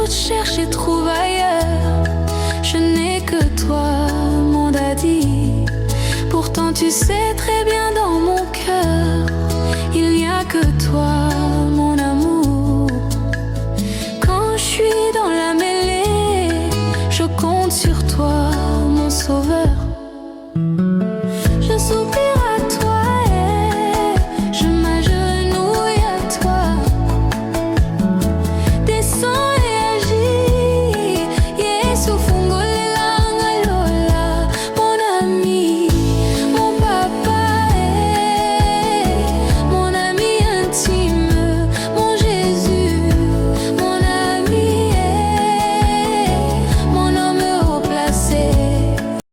doute, cherche et trouve ailleurs. Je n'ai que toi, mon daddy. Pourtant tu sais très bien dans mon cœur, il n'y a que toi, mon amour. Quand je suis dans la mêlée, je compte sur toi, mon sauveur.